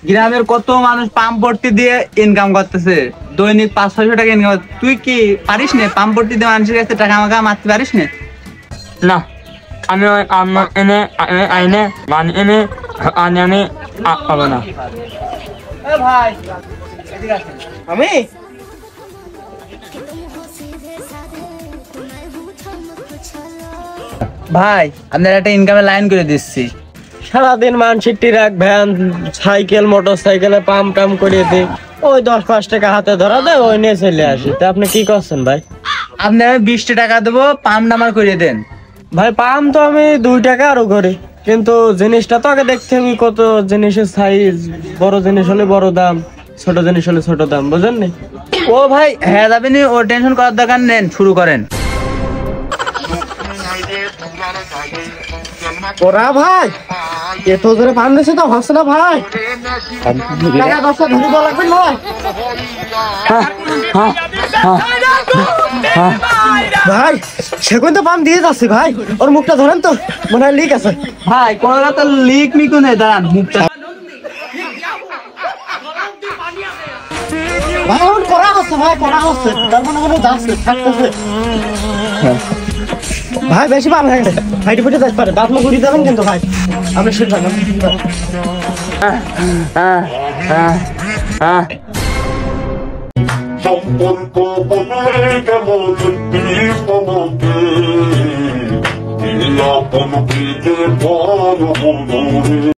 গ্রামের কত মানুষ পাম্প ভর্তি দিয়ে ইনকাম করতেছে, দৈনিক 500-600 টাকা ইনকাম। তুই কি পারিস না পাম্প ভর্তি দিয়ে মানুষের কাছে টাকা মাকা মারতে পারিস না? না, আমি এনে আইনে মানে এনে আনে পাবো না। ভাই আমি ভাই আপনার একটা ইনকামের লাইন করে দিচ্ছি। সারাদিন মানুষের ট্রাক ভ্যান সাইকেল মোটর সাইকেলে পাম্প টাম করে দিই, ওই 10-5 টাকা হাতে ধরা দেয়, ওই নিয়ে চলে আসি। তা আপনি কি করছেন ভাই? আপনি আমি 20 টাকা দেবো, পাম্প নাম্বার করিয়ে দেন। ভাই পাম্প তো আমি 2 টাকা আরো করি, কিন্তু জিনিসটা তো আগে দেখতে হবে কত জিনিসের সাইজ, বড় জিনিস হলে বড় দাম, ছোট জিনিস হলে ছোট দাম, বুঝেন নি? ও ভাই হ্যাঁ যাবেন, ও টেনশন করার দরকার নেন, শুরু করেন। ওরা ভাই এত জোরে পান দিছে তো হচ্ছে না ভাই। টাকা 10 ধরে দেওয়া লাগবে ভাই। ভাই সেখান তো পাম দিয়ে যাচ্ছে ভাই, ওর মুখটা ধরেন তো, মনে হয় লিক আছে। ভাই কোন তো লিক মিকু নেই, দাঁড়ান মুখটা। ভাই ওর করা হচ্ছে ভাই, করা হচ্ছে, তার মনে মনে যাচ্ছে থাকতেছে। ভাই বেশি পাম হয়ে গেছে, ফাইটে ফুটে যাচ্ছে পারে, দাঁত মুখ ঘুরিয়ে যাবেন কিন্তু ভাই, আপনি সেটা সম্পর্ক বদলে গেল তোমাকে, আপন বড় হলো।